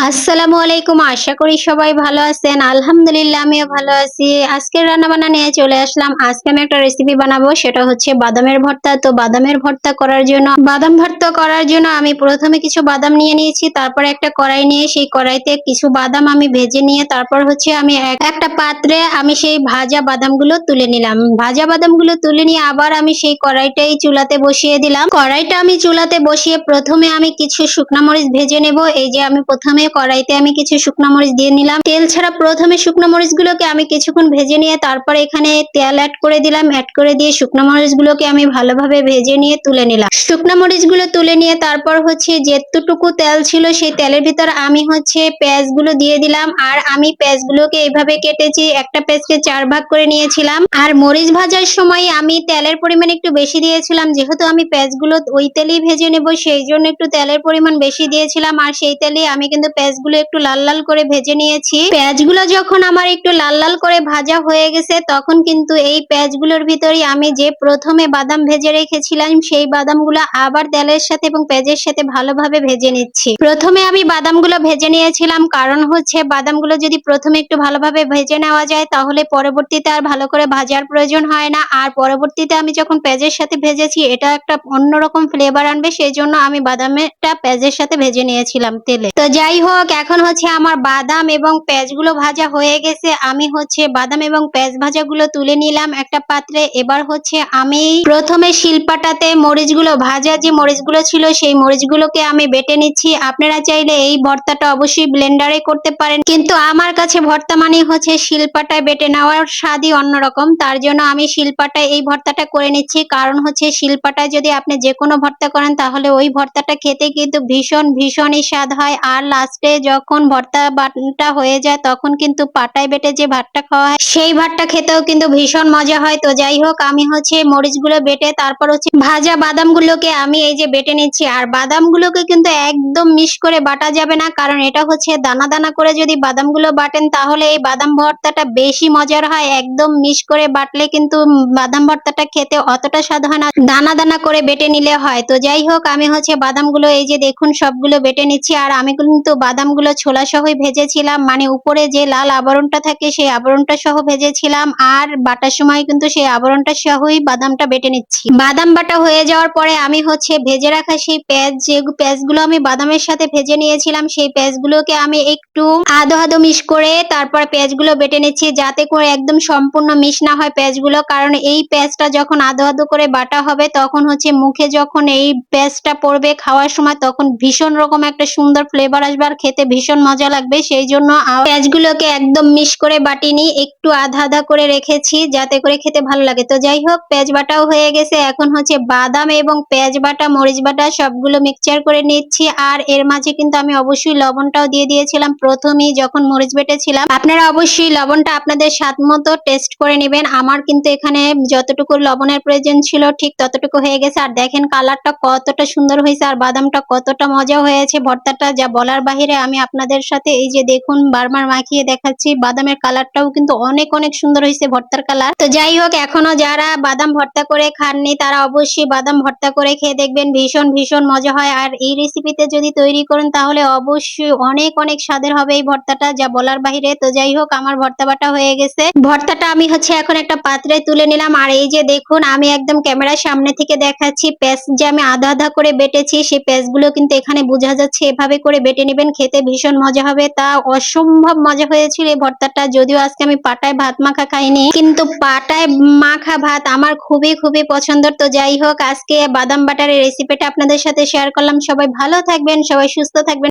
আসসালামু আলাইকুম। আশা করি সবাই ভালো আছেন। আলহামদুলিল্লাহ আমিও ভালো আছি। আজকের রান্নাবান্না নিয়ে চলে আসলাম। আজকে আমি একটা রেসিপি বানাবো, সেটা হচ্ছে বাদামের ভর্তা। তো বাদামের ভর্তা করার জন্য আমি প্রথমে কিছু বাদাম নিয়ে নিয়েছি। তারপরে একটা কড়াই নিয়ে সেই কড়াইতে কিছু বাদাম আমি ভেজে নিয়ে তারপর হচ্ছে আমি একটা পাত্রে আমি সেই ভাজা বাদামগুলো তুলে নিলাম। ভাজা বাদামগুলো তুলে নিয়ে আবার আমি সেই কড়াইটাই চুলাতে বসিয়ে দিলাম। কড়াইটা আমি চুলাতে বসিয়ে প্রথমে আমি কিছু শুকনা মরিচ ভেজে নেব। এই যে আমি প্রথমে কড়াইতে আমি কিছু শুকনো মরিচ দিয়ে নিলাম। তেল ছাড়া প্রথমে শুকনো মরিচগুলোকে আমি কিছুক্ষণ ভেজে নিয়ে তারপর এখানে তেল অ্যাড করে দিলাম। অ্যাড করে দিয়ে শুকনো মরিচগুলোকে আমি ভালোভাবে ভেজে নিয়ে তুলে নিলাম। শুকনো মরিচগুলো তুলে নিয়ে তারপর হচ্ছে যেতটুকু তেল ছিল সেই তেলের ভিতর আমি হচ্ছে পেঁয়াজগুলো দিয়ে দিলাম। আর আমি পেঁয়াজগুলোকে এইভাবে কেটেছি, একটা পেঁয়াজকে 4 ভাগ করে নিয়েছিলাম। আর মরিচ ভাজার সময় আমি তেলের পরিমাণ একটু বেশি দিয়েছিলাম, যেহেতু আমি পেঁয়াজগুলো ওই তেলেই ভেজে নেব সেই জন্য একটু তেলের পরিমাণ বেশি দিয়েছিলাম। আর সেই তেলে আমি কিন্তু পেঁয়াজগুলো একটু লাল লাল করে ভেজে নিয়েছি। পেঁয়াজগুলো যখন আমার একটু লাল লাল করে ভাজা হয়ে গেছে তখন কিন্তু এই পেঁয়াজগুলোর ভিতরে আমি যে প্রথমে বাদাম ভেজে রেখেছিলাম সেই বাদামগুলো আবার তেলের সাথে এবং পেঁয়াজের সাথে ভালোভাবে ভেজে নিচ্ছি। প্রথমে আমি বাদামগুলো ভেজে নিয়েছিলাম, কারণ হচ্ছে বাদামগুলো যদি প্রথমে একটু ভালোভাবে ভেজে নেওয়া যায় তাহলে পরবর্তীতে আর ভালো করে ভাজার প্রয়োজন হয় না। আর পরবর্তীতে আমি যখন পেঁয়াজের সাথে ভেজেছি এটা একটা অন্যরকম ফ্লেভার আনবে, সেই জন্য আমি বাদামটা পেঁয়াজের সাথে ভেজে নিয়েছিলাম তেলে। তো যাই হোক, এখন হচ্ছে আমার বাদাম এবং পেঁয়াজগুলো ভাজা হয়ে গেছে। আমি হচ্ছে বাদাম এবং পেঁয়াজ ভাজাগুলো তুলে নিলাম একটা পাত্রে। এবার হচ্ছে আমি প্রথমে শিলপাটাতে মরিচগুলো ভাজা যে মরিচগুলো ছিল সেই মরিচগুলোকে আমি বেটে নিচ্ছি। আপনারা চাইলে এই ভর্তাটা অবশ্যই ব্লেন্ডারে করতে পারেন, কিন্তু আমার কাছে ভর্তা মানে হচ্ছে শিলপাটায় বেটে নেওয়ার স্বাদই অন্যরকম। তার জন্য আমি শিলপাটায় এই ভর্তাটা করে নিচ্ছি। কারণ হচ্ছে শিলপাটায় যদি আপনি যে কোনো ভর্তা করেন তাহলে ওই ভর্তাটা খেতে কিন্তু ভীষণই স্বাদ হয়। আর লাস্টে যখন ভর্তা বাটা হয়ে যায় তখন কিন্তু পাটায় বেটে যে ভাতটা খাওয়া হয় সেই ভাতটা খেতেও কিন্তু ভীষণ মজা হয়। তো যাই হোক, আমি হচ্ছে মরিচগুলো বেটে তারপর হচ্ছে ভাজা বাদামগুলোকে আমি এই যে বেটে নিচ্ছি। আর বাদামগুলোকে কিন্তু একদম মিশ করে বাটা যাবে না, কারণ এটা হচ্ছে দানা দানা করে যদি বাদামগুলো বাটেন তাহলে এই বাদাম ভর্তাটা বেশি মজার হয়। একদম মিশ করে বাটলে কিন্তু বাদাম ভর্তাটা খেতে অতটা স্বাদ হয় না, দানা দানা করে বেটে নিলে হয়। তো যাই হোক, আমি হচ্ছে বাদামগুলো এই যে দেখুন সবগুলো বেটে নিচ্ছি। আর আমি কিন্তু বাদামগুলো ছোলা সহই ভেজেছিলাম, মানে উপরে যে লাল আবরণটা থাকে সেই আবরণটা সহ ভেজেছিলাম। আর বাটার সময় কিন্তু সেই আবরণটা সহই বাদামটা বেটে নিচ্ছি। বাদাম বাটা হয়ে যাওয়ার পরে আমি হচ্ছে ভেজে রাখা সেই পেঁয়াজগুলো আমি বাদামের সাথে ভেজে নিয়েছিলাম সেই পেঁয়াজগুলোকে আমি একটু আধো আধো মিশ করে তারপর পেঁয়াজগুলো বেটে নিচ্ছি, যাতে করে একদম সম্পূর্ণ মিশ না হয় পেঁয়াজগুলো। কারণ এই পেঁয়াজটা যখন আধো আধো করে বাটা হবে তখন হচ্ছে মুখে যখন এই পেঁয়াজটা পড়বে খাওয়ার সময় তখন ভীষণ রকম একটা সুন্দর ফ্লেভার আসবে আর খেতে ভীষণ মজা লাগবে। সেই জন্য পেঁয়াজগুলোকে একদম মিশ করে বাটিনি, একটু আধা আধা করে রেখেছি যাতে করে খেতে ভালো লাগে। তো যাই হোক, পেঁয়াজ বাটাও হয়ে গেছে। এখন হচ্ছে বাদাম এবং পেঁয়াজ বাটা মরিচ বাটা সবগুলো মিক্সচার করে নিচ্ছি। আর এর মাঝে কিন্তু আমি অবশ্যই লবণটাও দিয়ে দিয়েছিলাম প্রথমেই যখন মরিচ বেটেছিলাম। আপনারা অবশ্যই লবণটা আপনাদের স্বাদ মতো টেস্ট করে নেবেন। আমার কিন্তু এখানে যতটুকু লবণের প্রয়োজন ছিল ঠিক ততটুকু হয়ে গেছে। আর দেখেন কালারটা কতটা সুন্দর হয়েছে আর বাদামটা কতটা মজা হয়েছে ভর্তাটা যা বলার বাহিরে। আমি আপনাদের সাথে এই যে দেখুন বারবার মাখিয়ে দেখাচ্ছি, বাদামের কালারটাও কিন্তু অনেক সুন্দর হয়েছে ভর্তার কালার। তো যাই হোক, এখনো যারা বাদাম ভর্তা করে খাননি তারা অবশ্যই বাদাম ভর্তা করে খেয়ে দেখবেন, ভীষণ মজা হয়। আর এই রেসিপিতে যদি তৈরি করেন তাহলে অবশ্যই অনেক স্বাদের হবে এই ভর্তাটা যা বলার বাহিরে। তো যাই হোক, আমার ভর্তা বাটা হয়ে গেছে। ভর্তাটা আমি হচ্ছে এখন একটা পাত্রে তুলে নিলাম। আর এই যে দেখুন আমি একদম ক্যামেরার সামনে থেকে দেখাচ্ছি, পেঁয়াজ যে আমি আধা আধা করে বেটেছি সেই পেঁয়াজগুলো কিন্তু এখানে বোঝা যাচ্ছে। এভাবে করে বেটে নেবেন, খেতে ভীষণ মজা হবে। তা অসম্ভব মজা হয়েছিল এই ভর্তাটা। যদিও আজকে আমি পাটায় ভাত মাখা খাইনি, কিন্তু পাটায় মাখা ভাত আমার খুবই পছন্দের। তো যাই হোক, আজকে বাদাম বাটারের রেসিপিটা আপনাদের সাথে শেয়ার করলাম। সবাই ভালো থাকবেন, সবাই সুস্থ থাকবেন।